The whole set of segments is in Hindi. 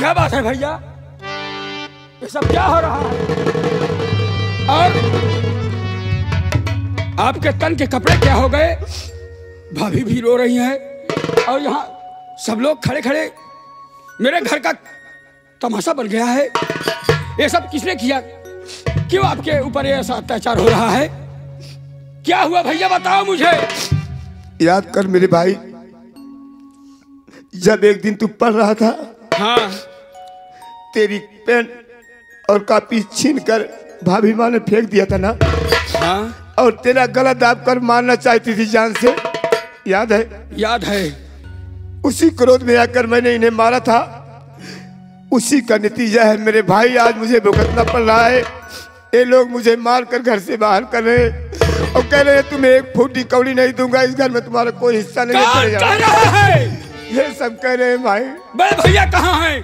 क्या बात है भैया, ये सब क्या हो रहा है? और आपके तन के कपड़े क्या हो गए? भाभी भी रो रही है और यहाँ सब लोग खड़े खड़े, मेरे घर का तमाशा बन गया है। ये सब किसने किया? क्यों आपके ऊपर ये ऐसा अत्याचार हो रहा है? क्या हुआ भैया, बताओ मुझे। याद कर मेरे भाई, जब एक दिन तू पढ़ रहा था, हाँ, तेरी पेन और कॉपी छीन कर भाभी माँ ने फेंक दिया था ना। हाँ, और तेरा गला दाब कर मारना चाहती थी जान से, याद है? याद है। उसी क्रोध में आकर मैंने इन्हें मारा था। उसी का नतीजा है मेरे भाई, आज मुझे भुगतना पड़ रहा है। ये लोग मुझे मार कर घर से बाहर कर रहे हैं और कह रहे हैं तुम्हें एक फूटी कौड़ी नहीं दूंगा, इस घर में तुम्हारा कोई हिस्सा नहीं है। ये सब कह रहे हैं भाई। बड़े भैया कहाँ हैं?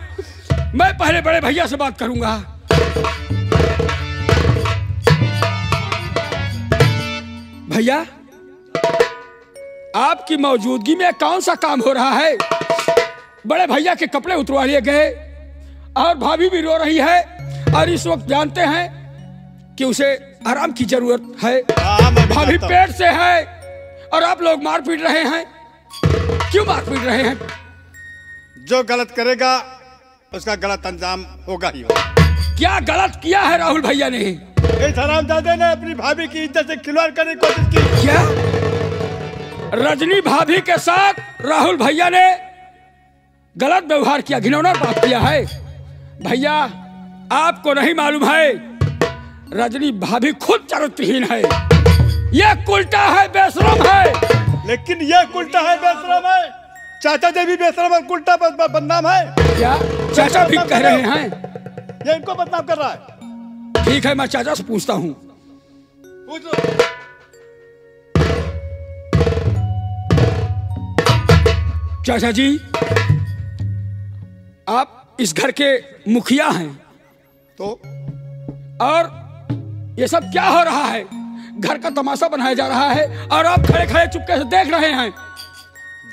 मैं पहले बड़े भैया से बात करूंगा। भैया, आपकी मौजूदगी में कौन सा काम हो रहा है? बड़े भैया के कपड़े उतरवा लिए गए और भाभी भी रो रही है और इस वक्त जानते हैं कि उसे आराम की जरूरत है। भाभी पेट से है और आप लोग मार पीट रहे हैं। क्यों मार पीट रहे हैं? जो गलत करेगा उसका गलत अंजाम होगा ही होगा। क्या गलत किया है राहुल भैया ने? इस हरामजादे ने अपनी भाभी की इज्जत से खिलवाड़ करने की कोशिश की। क्या रजनी भाभी के साथ राहुल भैया ने गलत व्यवहार किया, घिनौना बात किया है? भैया, आपको नहीं मालूम है, रजनी भाभी खुद चरित्रहीन है। यह उल्टा है, बेशरम है। लेकिन यह उल्टा है, बेशरम है। चाचा जी भी बेशरम और उल्टा बदनाम है। क्या चाचा भी कह रहे हैं? ये इनको बदनाम कर रहा है। ठीक है, मैं चाचा से पूछता हूँ। पूछ लो। चाचा जी, आप इस घर के मुखिया हैं तो और ये सब क्या हो रहा है? घर का तमाशा बनाया जा रहा है और आप खड़े खड़े चुपके से देख रहे हैं।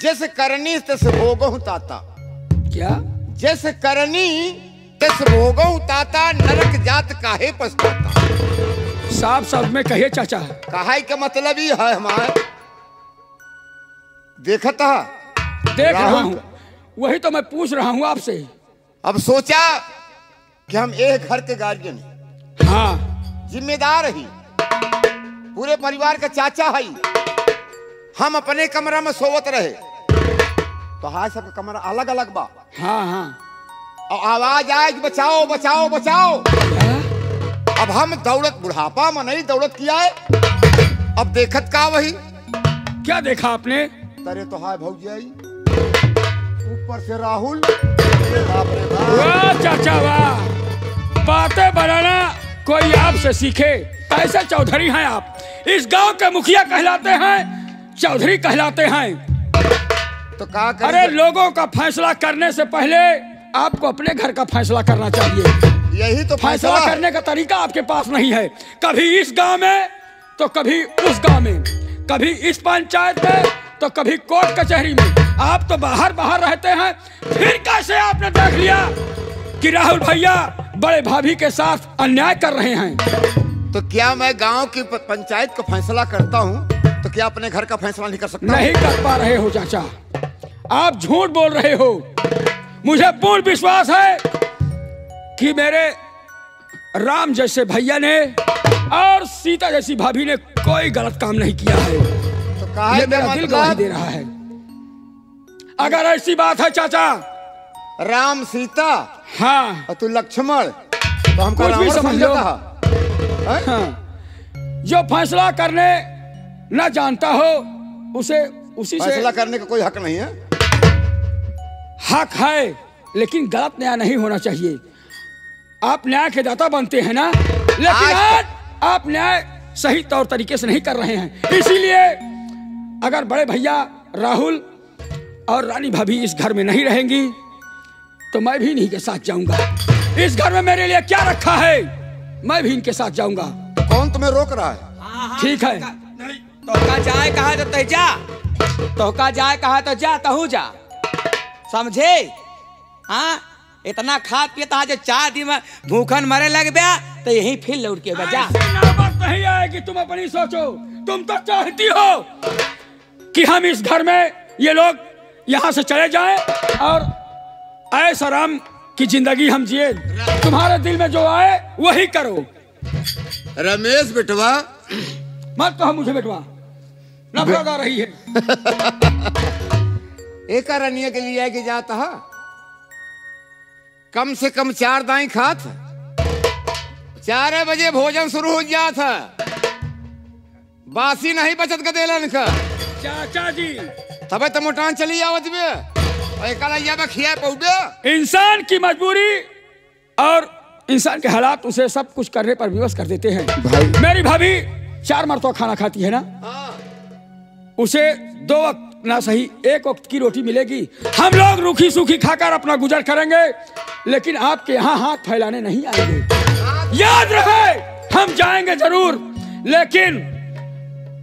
जैसे करनी तैसे भोगहु ताता। क्या? जैसे करनी तैसे भोगहु ताता, नरक जात काहे पछताता। साफ साफ में कहिए चाचा। कहाई का मतलब ही है हमारे देखता देख रहा हूँ, वही तो मैं पूछ रहा हूँ आपसे। अब सोचा कि हम एक घर के गार्जियन, हाँ, जिम्मेदार ही, पूरे परिवार का चाचा है। हम अपने कमरा में सोवत रहे तो हाय सबका कमरा अलग अलग बा। हाँ हाँ, और आवाज आए कि बचाओ बचाओ बचाओ। अब हम दौड़त, बुढ़ापा में नहीं दौड़त किया है। अब देखत का वही। क्या देखा आपने? तरे तो हाय भौजाई, ऊपर से राहुल। बाप रे बाप। वाह चाचा वाह, बातें बनाना कोई आपसे सीखे। ऐसे चौधरी हैं आप, इस गांव के मुखिया कहलाते हैं, चौधरी कहलाते हैं। तो क्या करें? अरे लोगों का फैसला करने से पहले आपको अपने घर का फैसला करना चाहिए। यही तो फैसला करने का तरीका आपके पास नहीं है। कभी इस गांव में तो कभी उस गांव में, कभी इस पंचायत में तो कभी कोर्ट कचहरी में। आप तो बाहर बाहर रहते हैं। फिर कैसे आपने देख लिया कि राहुल भैया बड़े भाभी के साथ अन्याय कर रहे हैं? तो क्या मैं गांव की पंचायत का फैसला करता हूँ तो क्या अपने घर का फैसला नहीं कर सकता? नहीं कर पा रहे हो चाचा, आप झूठ बोल रहे हो। मुझे पूर्ण विश्वास है कि मेरे राम जैसे भैया ने और सीता जैसी भाभी ने कोई गलत काम नहीं किया है। तो ये मेरा दिल गवाही दे रहा है। अगर ऐसी बात है चाचा, राम सीता, हाँ, और तू लक्ष्मण, तो हमको कुछ भी रावण समझ लो। समझता है? हाँ, जो फैसला करने न जानता हो उसे उसी से फैसला करने का कोई हक नहीं है। हक है, लेकिन गलत न्याय नहीं होना चाहिए। आप न्याय के दाता बनते हैं ना, लेकिन आज आप न्याय सही तौर तरीके से नहीं कर रहे हैं। इसीलिए अगर बड़े भैया राहुल और रानी भाभी इस घर में नहीं रहेंगी तो मैं भी इन्हीं के साथ जाऊंगा। इस घर में मेरे लिए क्या रखा है, मैं भी इनके साथ जाऊंगा। तो कौन तुम्हें रोक रहा है? ठीक है, तोहका जाए कहा तो तय जा, तोहका जाए कहा तो जा, तहू जा, समझे? हाँ, इतना खा पिए तो जो 4 दिन में भूखन मरे लग गया तो यही फिर लौट के बजा। नौबत नहीं आएगी, तुम अपनी सोचो। तुम तो चाहती हो कि हम इस घर में ये लोग यहाँ से चले जाएं और ऐश आराम की जिंदगी हम जिए। तुम्हारे दिल में जो आए वही करो। रमेश बेटवा, मत कहो मुझे बेटवा, नफरत आ रही है। एक रनिया के लिए कि जाता है कम से कम 4 दाई खात, 4 बजे भोजन शुरू हो जात है, बासी नहीं बचत का देलन का। चाचा जी तबे तो मोटान चली आवत में खिया पौडे। इंसान की मजबूरी और इंसान के हालात उसे सब कुछ करने पर विवश कर देते हैं। मेरी भाभी 4 मरतबा खाना खाती है ना, उसे 2 वक्त ना सही 1 वक्त की रोटी मिलेगी। हम लोग रूखी सूखी खाकर अपना गुजर करेंगे, लेकिन आपके यहाँ हाथ फैलाने नहीं आएंगे। याद रहे, हम जाएंगे जरूर, लेकिन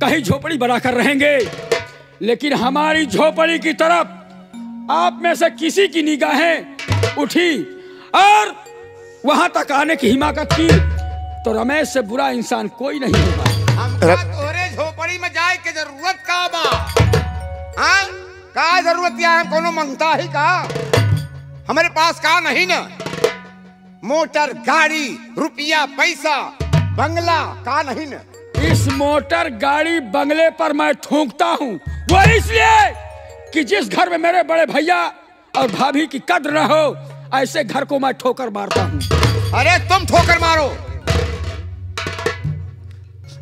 कहीं झोपड़ी बनाकर रहेंगे। लेकिन हमारी झोपड़ी की तरफ आप में से किसी की निगाहें उठी और वहां तक आने की हिमाकत की तो रमेश से बुरा इंसान कोई नहीं होगा। हमका तोरे झोपड़ी में जाए के जरूरत का बा? हाँ? का जरूरत या हम कोनो मंगता ही का? हमारे पास का नहीं ना, मोटर गाड़ी रुपया पैसा बंगला का नहीं ना। इस मोटर गाड़ी बंगले पर मैं थूकता हूँ वो इसलिए कि जिस घर में मेरे बड़े भैया और भाभी की कद्र न हो, ऐसे घर को मैं ठोकर मारता हूँ। अरे तुम ठोकर मारो,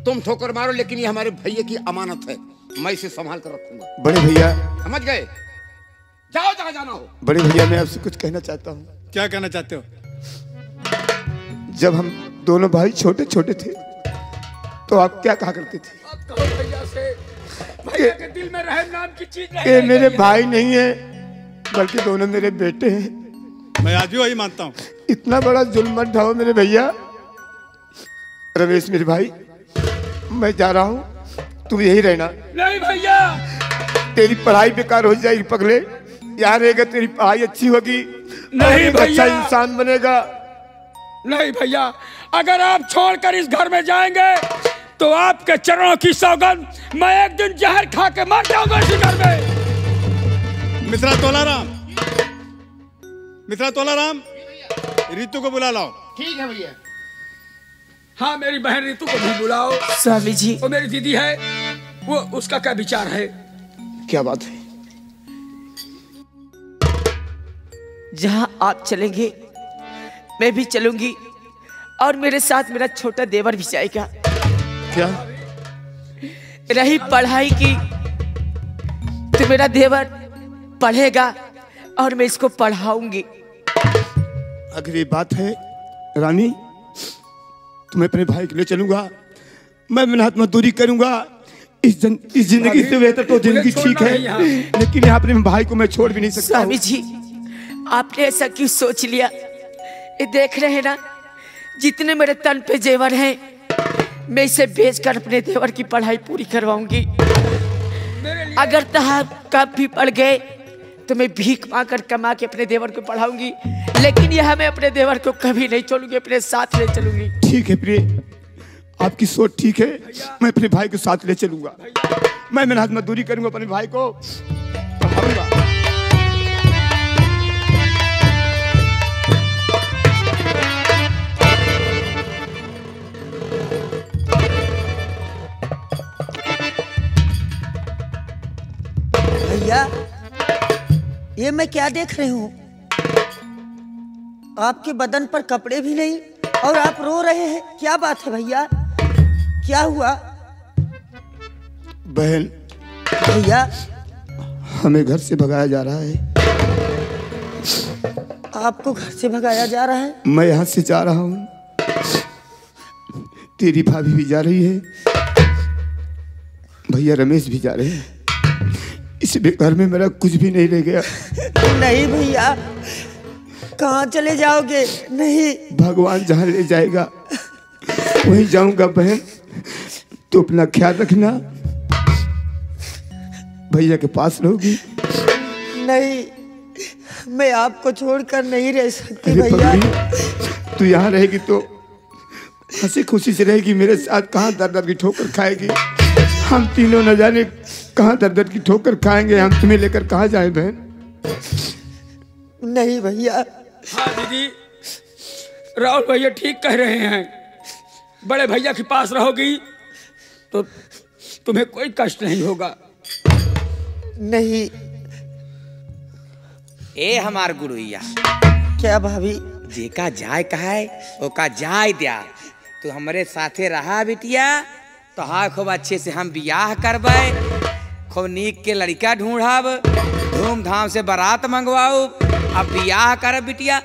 तुम ठोकर मारो, लेकिन ये हमारे भैया की अमानत है, मैं इसे संभाल कर रखूंगा। बड़े भैया, समझ गए? जाओ जहाँ जाना हो। बड़े भैया मैं आपसे कुछ कहना चाहता हूँ। क्या कहना चाहते हो? जब हम दोनों भाई छोटे छोटे थे तो आप क्या कहा करते थे? अब कहो भैया से, भैया के दिल में रहम नाम की चीज नहीं ये है। मेरे भाई नहीं है, बल्कि दोनों मेरे बेटे हैं। मैं आज भी वही मानता हूँ। इतना बड़ा जुल्म मत ढाओ मेरे भैया। रमेश मेरे भाई, मैं जा रहा हूँ, तुम यही रहना। नहीं भैया, तेरी पढ़ाई बेकार हो जाएगी पगले, यहाँ रहेगा तेरी पढ़ाई अच्छी होगी, नहीं अच्छा भैया। इंसान बनेगा। नहीं भैया, अगर आप छोड़कर इस घर में जाएंगे तो आपके चरणों की सौगंध, मैं एक दिन जहर खा के मर जाऊंगा इसी घर में। मित्रा तोलाराम, मित्रा तोलाराम, रीतू को बुला लाओ। ठीक है भैया। हाँ, मेरी बहन रीतू को भी बुलाओ। स्वामी जी, वो मेरी दीदी है, वो उसका क्या विचार है? क्या बात है? जहां आप चलेंगे मैं भी चलूंगी, और मेरे साथ मेरा छोटा देवर भी जाएगा। क्या? रही पढ़ाई की तो मेरा देवर पढ़ेगा और मैं इसको पढ़ाऊंगी। अगर ये बात है रानी, तो मैं अपने भाई के लिए चलूंगा, मैं मेहनत मजदूरी करूंगा। इस जिंदगी से बेहतर तो जिंदगी ठीक है, लेकिन यहाँ अपने भाई को मैं छोड़ भी नहीं सकता। स्वामी जी, आपने ऐसा क्यों सोच लिया? ये देख रहे हैं ना, जितने मेरे तन पे जेवर हैं, मैं इसे बेचकर अपने देवर की पढ़ाई पूरी करवाऊंगी। अगर तहां कब भी पढ़ गए तो मैं भीख मांगकर कमा के अपने देवर को पढ़ाऊंगी, लेकिन यह मैं अपने देवर को कभी नहीं छोड़ूंगी, अपने साथ ले चलूंगी। ठीक है प्रिय, आपकी सोच ठीक है, मैं अपने भाई को साथ ले चलूंगा। मैं मेहनत मजदूरी करूंगा, अपने भाई को पढ़ाऊंगा। भैया, ये मैं क्या देख रही हूँ? आपके बदन पर कपड़े भी नहीं और आप रो रहे हैं, क्या बात है भैया? क्या हुआ? बहन, भैया, हमें घर से भगाया जा रहा है। आपको घर से भगाया जा रहा है? मैं यहाँ से जा रहा हूँ, तेरी भाभी भी जा रही है, भैया रमेश भी जा रहे हैं। इस घर में मेरा कुछ भी नहीं रह गया। नहीं भैया, कहाँ चले जाओगे? नहीं, भगवान जहाँ ले जाएगा वहीं जाऊंगा। बहन, तो अपना ख्याल रखना, भैया के पास रहोगी। नहीं, मैं आपको छोड़कर नहीं रह सकती अरे भैया। पगली, तू यहाँ रहेगी तो हंसी खुशी से रहेगी, मेरे साथ कहाँ दर दर की ठोकर खाएगी। हम तीनों न जाने कहाँ दर दर की ठोकर खाएंगे। हम तुम्हें लेकर कहाँ जाएं बहन? नहीं भैया। हाँ दीदी, राहुल भैया ठीक कह रहे हैं। बड़े भैया के पास रहोगी तो तुम्हें कोई कष्ट नहीं होगा। नहीं। ए हमार गुरुइया, क्या भाभी? जेका जाय कहे ओका जाय दिया। तू हमारे साथे रहा बिटिया तो हाँ खूब अच्छे से हम बियाह करबे, खूब नीक के लड़का ढूंढब, धूमधाम से बारात मंगवाऊ, अब बियाह करब बिटिया।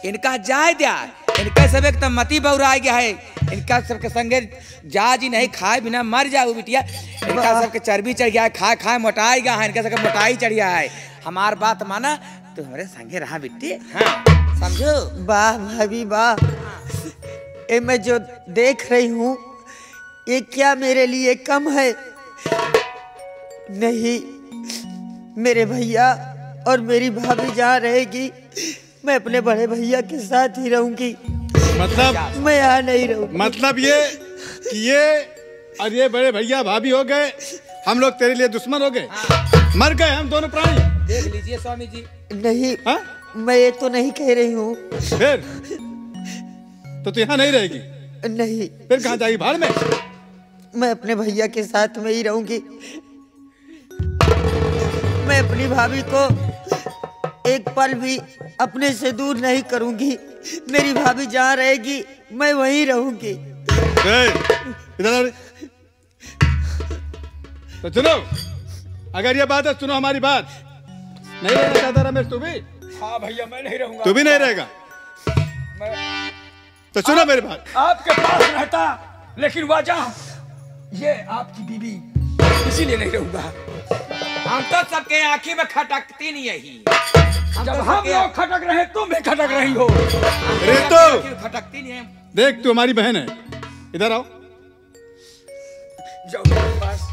इनका जाय दिया, इनका सब एक तो मती बौरा गया है। इनका सबके संगे जा जी नहीं खाए बिना मर जाऊ बिटिया। इनका सबके चर्बी चढ़ गया है, खाए खाए मोटाई गया है, इनका सबके मोटाई चढ़ गया है। हमार बात माना, तू हमारे संगे रहा बिट्टी। हाँ समझो? वाह भाभी वाह। ये मैं जो देख रही हूँ ये क्या मेरे लिए कम है? नहीं, मेरे भैया और मेरी भाभी जहाँ रहेगी मैं अपने बड़े भैया के साथ ही रहूंगी। मतलब मैं यहाँ नहीं रहूंगी। मतलब ये कि ये और ये बड़े भैया भाभी हो गए, हम लोग तेरे लिए दुश्मन हो गए। मर गए हम दोनों प्राणी। देख लीजिए स्वामी जी। नहीं, हाँ? मैं ये तो नहीं कह रही हूँ। फिर तो तू यहाँ नहीं रहेगी? नहीं। फिर कहाँ जाएगी? भाड़ में? मैं अपने भैया के साथ में ही रहूंगी। मैं अपनी भाभी को एक पल भी अपने से दूर नहीं करूंगी। मेरी भाभी जहाँ रहेगी मैं वहीं रहूंगी। इधर तो सुनो, अगर ये बात है सुनो हमारी बात। नहीं रहना चाहता रमेश तू भी? हाँ भैया, मैं नहीं रहूंगा। तू भी नहीं रहेगा? तो सुनो मेरी बात। आपके पास रहता, लेकिन वजह ये आपकी बीवी, इसीलिए नहीं रहूंगा। हम तो सबके आँखी में खटकती नहीं यही। जब हम लोग खटक रहे तुम भी खटक रही हो। रितु, खटकती नहीं है। देख तू हमारी बहन है, इधर आओ। जाओ मेरे पास।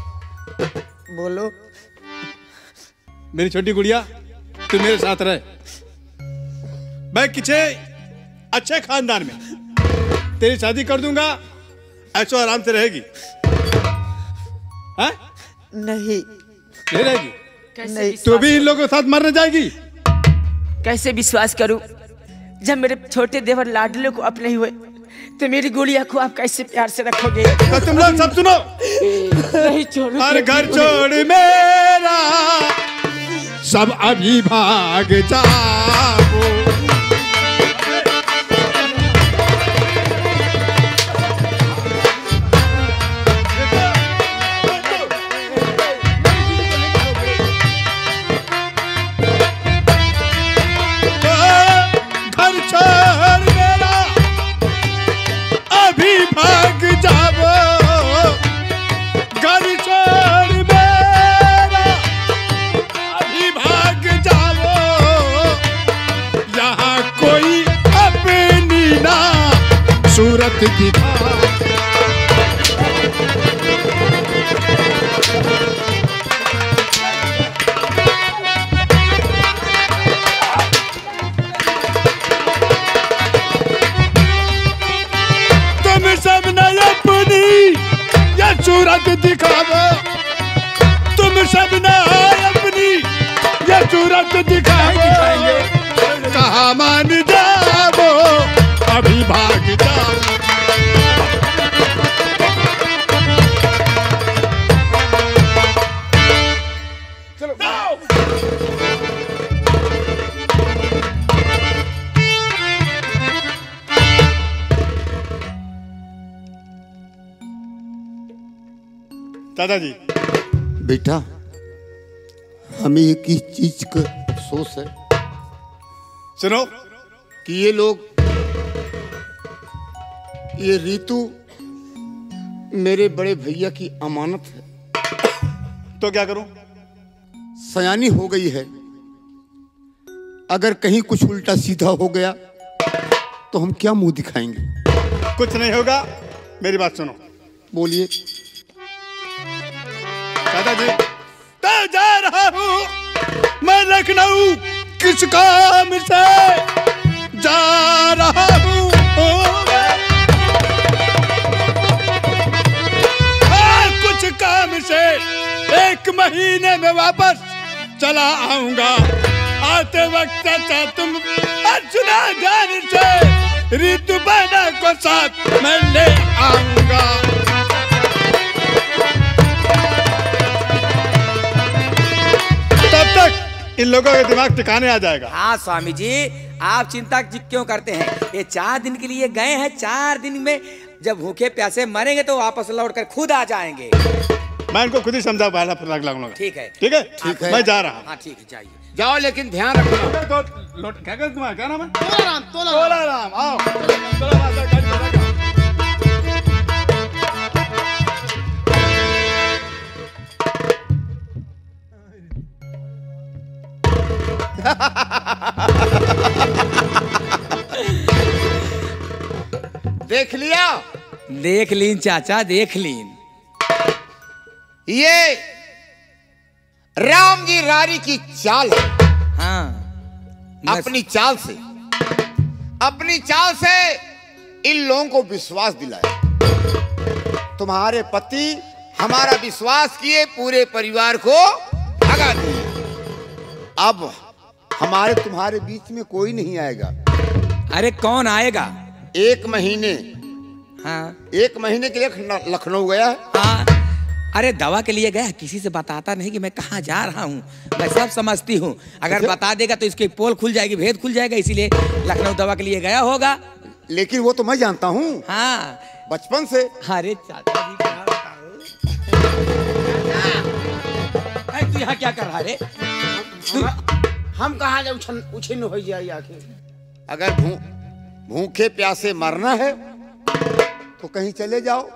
बोलो। मेरी छोटी गुड़िया, तू मेरे साथ रहे। मैं किसी अच्छे खानदान में तेरी शादी कर दूंगा, ऐशो आराम से रहेगी। हाँ? नहीं। नहीं रहेगी? नहीं। तू भी इन लोगों के साथ मरने जाएगी? कैसे विश्वास करूं? जब मेरे छोटे देवर लाडले को अपने हुए तो मेरी गुड़िया को आप कैसे प्यार से रखोगे? तो तुम लोग सब सुनो। नहीं छोड़ो। और घर छोड़ मेरा सब अभी भाग जाओ। घर छोड़ मेरा अभी भाग जाओ। घर छोड़ मेरा अभी भाग जाओ। यहाँ कोई अपनी ना सूरत दिखा। तुम सब न अपनी ये सूरत दिखाओ। तुम सब न अपनी ये सूरत दिखाओ। कहाँ मान जाओ, अभी भाग जाओ। दादाजी, बेटा, हमें एक ही चीज का अफसोस है सुनो कि ये लोग, ये रीतु मेरे बड़े भैया की अमानत है। तो क्या करूं? सयानी हो गई है। अगर कहीं कुछ उल्टा सीधा हो गया तो हम क्या मुंह दिखाएंगे? कुछ नहीं होगा, मेरी बात सुनो। बोलिए। दादाजी, तो जा रहा हूं मैं लखनऊ किस काम से जा रहा हूँ कुछ काम से 1 महीने में वापस चला आऊंगा। आते वक्त चाचा तुम अर्चना जान से ऋतु बना को साथ मैं ले आऊंगा। तब तक इन लोगों का दिमाग ठिकाने आ जाएगा। हाँ स्वामी जी, आप चिंता क्यों करते हैं? ये 4 दिन के लिए गए हैं, 4 दिन में जब भूखे प्यासे मरेंगे तो वापस लौट कर खुद आ जाएंगे। मैं इनको खुद ही समझा पाया लगूंगा। ठीक है, ठीक है, ठीक है। मैं जा रहा हूँ। हाँ ठीक है, जाइए। जाओ लेकिन ध्यान रखना। क्या कर तुम्हारा क्या नाम है? तोला तोलाराम। आओ देख लिया? देख लीन चाचा, देख लीन। ये राम जी रारी की चाल है। हाँ, अपनी चाल से इन लोगों को विश्वास दिलाया। तुम्हारे पति हमारा विश्वास किए, पूरे परिवार को भगा दिए। अब हमारे तुम्हारे बीच में कोई नहीं आएगा। अरे कौन आएगा? 1 महीने। हाँ 1 महीने के लिए लखनऊ गया है। हाँ, अरे दवा के लिए गया, किसी से बताता नहीं कि मैं कहाँ जा रहा हूँ। मैं सब समझती हूँ, अगर बता देगा तो इसकी पोल खुल जाएगी, भेद खुल जाएगा, इसीलिए लखनऊ दवा के लिए गया होगा। लेकिन वो तो मैं जानता हूँ हाँ बचपन से। अरे चाचा जी क्या बताओ, तू यहाँ क्या कर रहा है? हम कहाँ जा उछिन्न हो जाए आखिर। अगर भूखे प्यासे मरना है तो कहीं चले जाओ।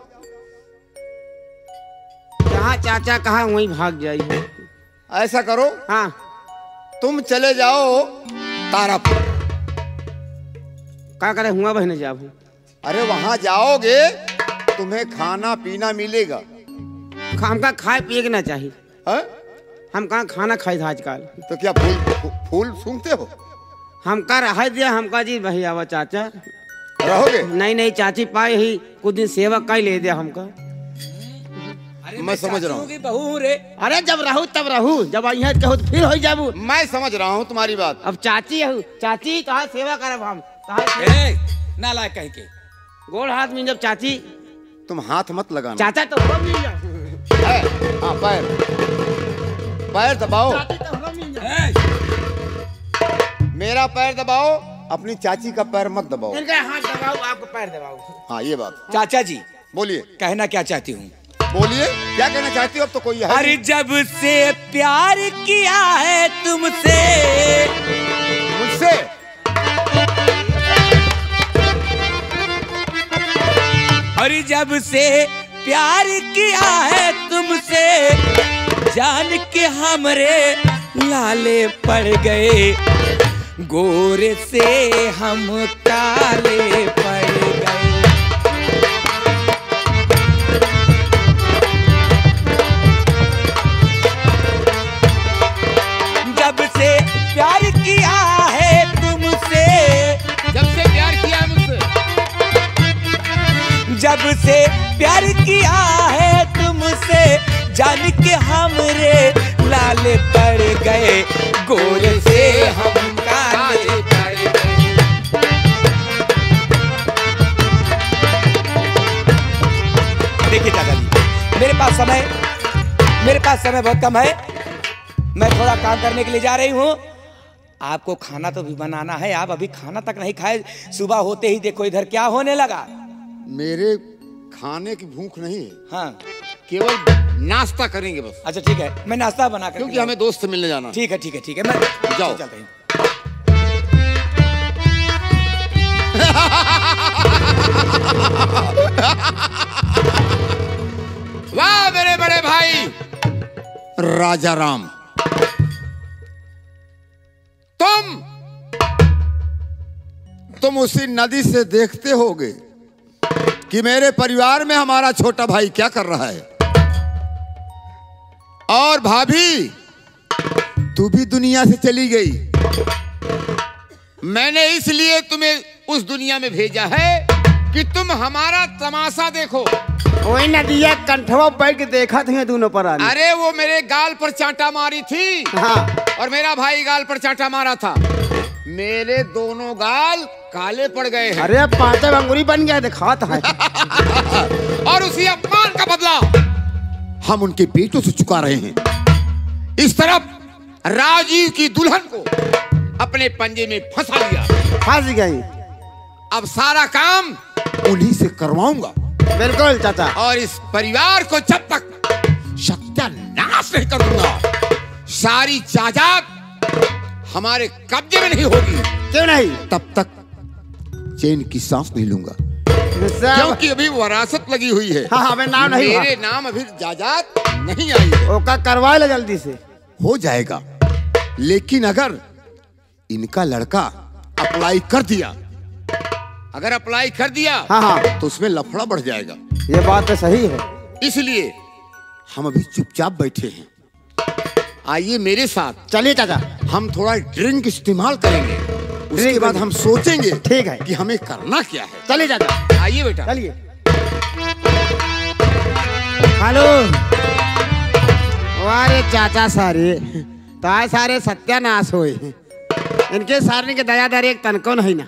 जहाँ चाचा कहा वहीं भाग जाइए। ऐसा करो, हाँ तुम चले जाओ तारापुर। क्या करे हुआ बहने जाबू? अरे वहां जाओगे तुम्हें खाना पीना मिलेगा। हमका खाए पिए के ना चाहिए। है? हम कहाँ खाना खाए थे आजकल। तो क्या फूल सूंघते हो? हमका रह दिया, हमका जी भैया वो चाचा रहोगे? नहीं चाची पाए ही कुछ दिन सेवा कर ले दिया हमका। मैं समझ रहा हूँ। बहू रे, अरे जब रहू तब रहू, जब यहाँ कहो तो फिर हो जाबू। मैं समझ रहा हूँ तुम्हारी बात। अब चाची हूँ, चाची कहा सेवा करब हम ना लायक कह के गोड़ हाथ में। जब चाची तुम हाथ मत लगाना। चाचा तो हम मिल जाए। हाँ पैर दबाओ। मेरा पैर दबाओ, अपनी चाची का पैर मत दबाओ। इनका हाथ दबाओ, आपको पैर दबाओ। हाँ ये बात। चाचा जी बोलिए। कहना क्या चाहती हूँ? बोलिए क्या कहना चाहती हो? अब तो कोई है अरे जब से प्यार किया है तुमसे, मुझसे। अरे जब से प्यार किया है तुमसे, जान के हमरे लाले पड़ गए, गोरे से हम काले पड़ गए। जब से प्यार किया है तुमसे, जब से प्यार किया मुझसे, जब से प्यार किया है तुमसे, जान के हमरे लाले पड़ गए, गोरे से हम काले पड़ गए। देखिए चाचा जी, मेरे पास समय बहुत कम है। मैं थोड़ा काम करने के लिए जा रही हूँ। आपको खाना तो भी बनाना है, आप अभी खाना तक नहीं खाए। सुबह होते ही देखो इधर क्या होने लगा। मेरे खाने की भूख नहीं है। हाँ केवल नाश्ता करेंगे बस। अच्छा ठीक है, मैं नाश्ता बना कर, क्योंकि हमें दोस्त से मिलने जाना। ठीक है मैं जाओ। चलते हैं। वाह मेरे बड़े भाई राजा राम, तुम उसी नदी से देखते होगे कि मेरे परिवार में हमारा छोटा भाई क्या कर रहा है। और भाभी तू भी दुनिया से चली गई। मैंने इसलिए तुम्हें उस दुनिया में भेजा है कि तुम हमारा तमाशा देखो। वही नदिया कंठवा बैठ के देखा थे दोनों पर आने। अरे वो मेरे गाल पर चांटा मारी थी। हाँ। और मेरा भाई गाल पर चांटा मारा था। मेरे दोनों गाल काले पड़ गए हैं। अरे पांच अंगूरी बन गया दिखा था। और उसी अपमान का बदला हम उनके बेटों से चुका रहे हैं। इस तरफ राजीव की दुल्हन को अपने पंजे में फंसा लिया। फंस गई। अब सारा काम उन्हीं से करवाऊंगा। बिल्कुल चाचा। और इस परिवार को जब तक सत्यानाश नहीं करूंगा, सारी जायदाद हमारे कब्जे में नहीं होगी। क्यों नहीं? तब तक चैन की सांस नहीं लूंगा, क्योंकि अभी वरासत लगी हुई है। हाँ, हमें नाम नहीं हुआ। मेरे नाम अभी जायदाद नहीं आई है। ओका करवा ले जल्दी से। हो जाएगा, लेकिन अगर इनका लड़का अप्लाई कर दिया, अगर अप्लाई कर दिया हाँ। तो उसमें लफड़ा बढ़ जाएगा। ये बात तो सही है। इसलिए हम अभी चुपचाप बैठे हैं। आइए मेरे साथ। चलिए चाचा। हम थोड़ा ड्रिंक इस्तेमाल करेंगे, उसके बाद हम सोचेंगे ठीक है कि हमें करना क्या है। चलिए चाचा। आइए बेटा। चलिए। हेलो। वारे चाचा सारे ताए सारे सत्यानाश होए। इनके सारे के दयादारी एक तनको नहीं ना।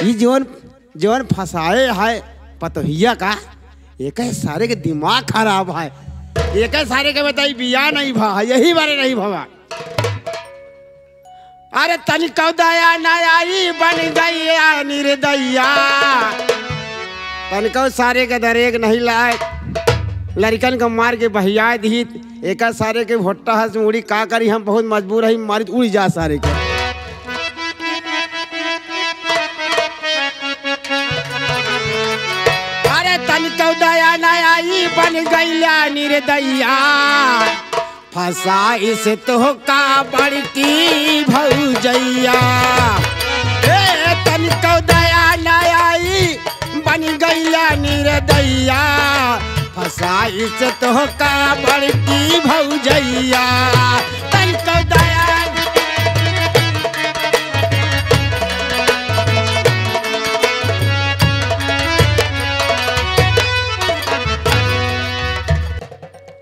ये जोन फंसाए है पतोहिया का, एक सारे के दिमाग खराब है। एक सारे के बताई बिया नहीं भा, यही बारे नहीं भवा। अरे तनिको दया नयाई बन गई निर्दया। तनिको सारे के दरेक नहीं लाए, लड़कन को मार के बहिया दी। एक सारे के भोट्टा हंस उड़ी का करी, हम बहुत मजबूर है, मारी उड़ जा सारे के। अरे तनिको दया नयाई बन गई निर्दया। फंसा इस तो का बड़की भौजैया। तनिको दया नयाई बन गईला निर्दया। फंसा इस तो का बड़की भौजैया। तनिको दया।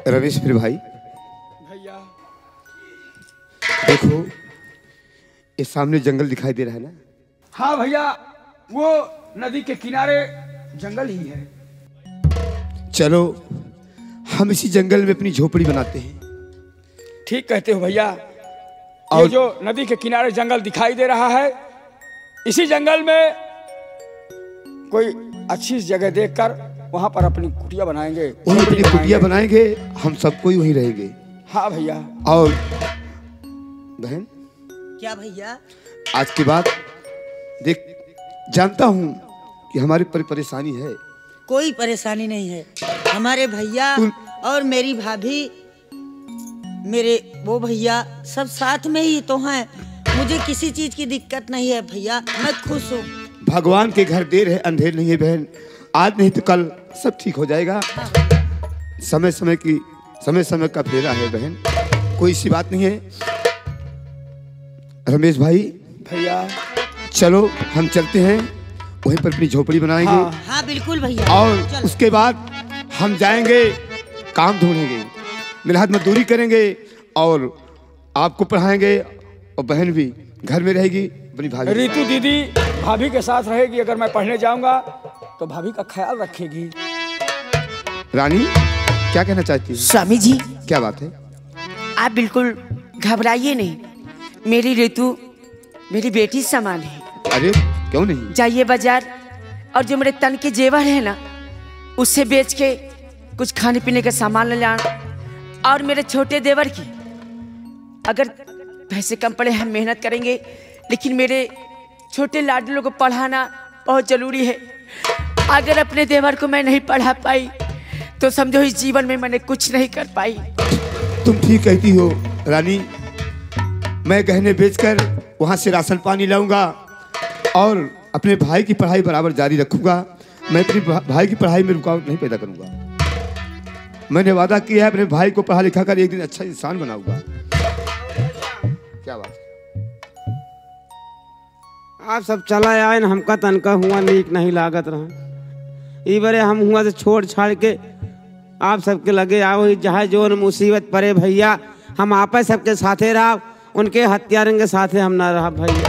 रमेश फिर भाई देखो, ये सामने जंगल दिखाई दे रहा है ना? हाँ भैया, वो नदी के किनारे जंगल ही है। चलो हम इसी जंगल में अपनी झोपड़ी बनाते हैं। ठीक कहते हो भैया। और ये जो नदी के किनारे जंगल दिखाई दे रहा है, इसी जंगल में कोई अच्छी जगह देखकर वहां पर अपनी कुटिया बनाएंगे। वहीं अपनी कुटिया बनाएंगे, हम सब कोई वहीं रहेंगे। हाँ भैया। और बहन, क्या भैया? आज के बाद देख, जानता हूँ कि हमारी परेशानी है। कोई परेशानी नहीं है। हमारे भैया और मेरी भाभी, मेरे वो भैया सब साथ में ही तो हैं। मुझे किसी चीज की दिक्कत नहीं है भैया, मैं खुश हूँ। भगवान के घर देर है अंधेर नहीं है बहन। आज नहीं तो कल सब ठीक हो जाएगा। समय समय का फेरा है बहन, कोई सी बात नहीं है। रमेश भाई भैया चलो हम चलते हैं, वहीं पर अपनी झोपड़ी बनाएंगे। हाँ बिल्कुल भैया। और चलो। उसके बाद हम जाएंगे काम ढूंढेंगे, मेहनत मजदूरी करेंगे और आपको पढ़ाएंगे। और बहन भी घर में रहेगी, अपनी भाभी। रीतू दीदी भाभी के साथ रहेगी। अगर मैं पढ़ने जाऊंगा तो भाभी का ख्याल रखेगी। रानी क्या कहना चाहती है? स्वामी जी, क्या बात है? आप बिल्कुल घबराइए नहीं। मेरी ऋतु मेरी बेटी समान है। अरे क्यों नहीं? जाइए बाजार और जो मेरे तन के जेवर है ना, उससे बेच के कुछ खाने पीने का सामान ले लाना। और मेरे छोटे देवर की, अगर पैसे कम पड़े हम मेहनत करेंगे, लेकिन मेरे छोटे लाडलों को पढ़ाना बहुत जरूरी है। अगर अपने देवर को मैं नहीं पढ़ा पाई तो समझो इस जीवन में मैंने कुछ नहीं कर पाई। तुम ठीक कहती हो रानी। मैं गहने बेचकर वहां से राशन पानी लाऊंगा और अपने भाई की पढ़ाई बराबर जारी रखूंगा। मैं अपने भाई की पढ़ाई में रुकावट नहीं पैदा करूंगा। मैंने वादा किया है अपने भाई को पढ़ा लिखा कर एक दिन अच्छा इंसान बनाऊंगा। क्या बात है? आप सब चला आए न, हमका तनका हुआ नीक नहीं लागत रहा। ई बरे हम हुआ से छोड़ छाड़ के आप सबके लगे आओ, जहाँ जो मुसीबत पड़े भैया हम आपस सबके साथे रहा, उनके हत्यारों के साथे हम ना रहा भैया।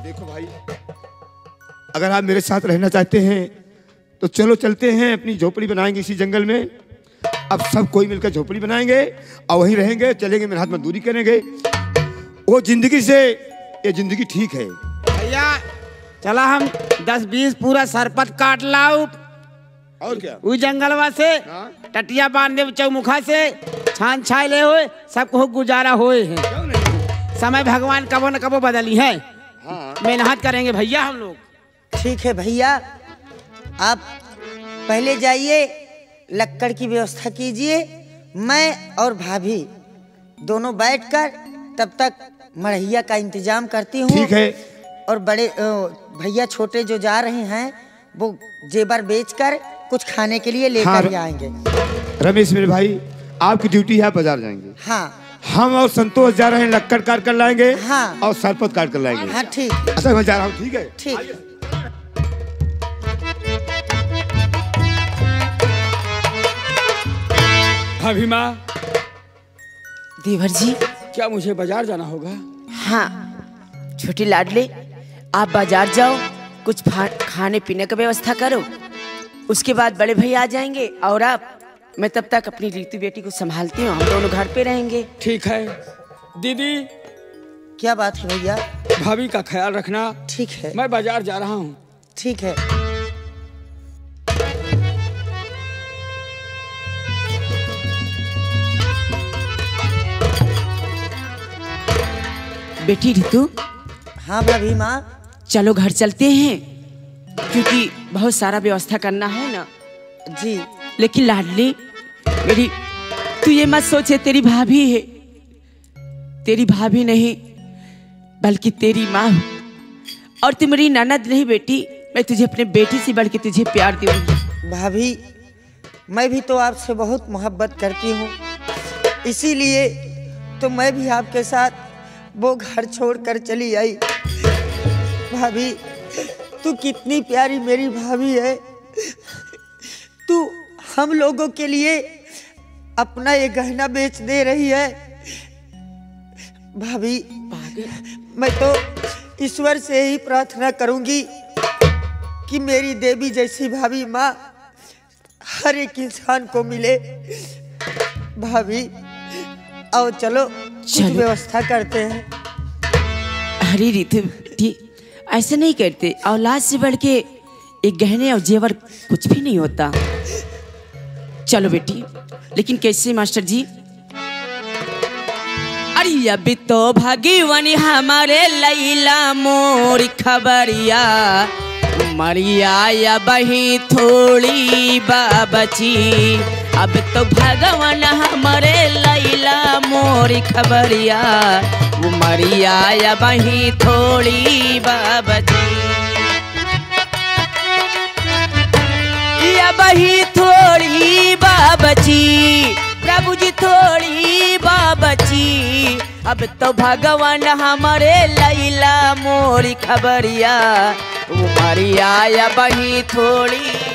देखो भाई, अगर आप मेरे साथ रहना चाहते हैं तो चलो चलते हैं, अपनी झोपड़ी बनाएंगे इसी जंगल में। अब सब कोई मिलकर झोपड़ी बनाएंगे और वहीं रहेंगे, चलेंगे, मेहनत मजदूरी करेंगे। वो जिंदगी से ये जिंदगी ठीक है भैया। चला हम 10-20 पूरा सरपत काट लाओ और क्या, उस जंगलवा से टटिया बांध दे चौमुखा से, छान छाई ले होए, सबको गुजारा होए है। समय भगवान कबो न कबो बदली है। मेहनत करेंगे भैया हम लोग। ठीक है भैया, आप पहले जाइए, लक्कड़ की व्यवस्था कीजिए। मैं और भाभी दोनों बैठकर तब तक मढ़ैया का इंतजाम करती हूँ। ठीक है। और बड़े भैया छोटे जो जा रहे हैं वो जेवर बेचकर कुछ खाने के लिए लेकर आएंगे। रमेश मेरे भाई, आपकी ड्यूटी है, बाजार जाएंगे। हाँ। हम और संतोष जा रहे हैं, लक्कड़ काट कर लाएंगे। हाँ। और सरपत काट कर लाएंगे। हाँ ठीक। अच्छा मैं जा रहा हूँ, ठीक है? ठीक। भाभी माँ, देवर जी। क्या मुझे बाजार जाना होगा? हाँ छोटे लाडले, आप बाजार जाओ, कुछ खाने पीने का व्यवस्था करो, उसके बाद बड़े भैया आ जाएंगे और मैं तब तक अपनी रीतु बेटी को संभालती हूँ, हम दोनों घर पे रहेंगे। ठीक है दीदी। क्या बात है भैया? भाभी का ख्याल रखना। ठीक है। मैं बाजार जा रहा हूँ। ठीक है। बेटी ऋतु। हाँ भाभी माँ। चलो घर चलते हैं, क्योंकि बहुत सारा व्यवस्था करना है ना। जी। लेकिन लाडली मेरी, तू ये मत सोचे तेरी भाभी है, तेरी भाभी नहीं बल्कि तेरी माँ, और तू मेरी ननद नहीं बेटी। मैं तुझे अपने बेटी से बढ़ के तुझे प्यार दूंगी। भाभी, मैं भी तो आपसे बहुत मोहब्बत करती हूँ, इसीलिए तो मैं भी आपके साथ वो घर छोड़कर चली आई। भाभी, तू कितनी प्यारी मेरी भाभी है। तू हम लोगों के लिए अपना ये गहना बेच दे रही है। भाभी, मैं तो ईश्वर से ही प्रार्थना करूंगी कि मेरी देवी जैसी भाभी माँ हर एक इंसान को मिले। भाभी आओ, चलो कुछ व्यवस्था करते हैं। अरे ऋतु, ऐसे नहीं करते, औलाद से बढ़ के एक गहने और जेवर कुछ भी नहीं होता। चलो बेटी। लेकिन कैसे मास्टर जी? अरे अभी तो भगवान हमारे लैला मोर खबरिया, मरिया या बही थोड़ी बाबची। अब तो भगवान हमारे लैला मोर खबरिया, वो मरिया या बही थोड़ी बाबची। या बही थोड़ी बाबची, प्रभु जी थोड़ी बाबची। अब तो भगवान हमारे लैला मोरी खबरिया, वो मरिया या बही थोड़ी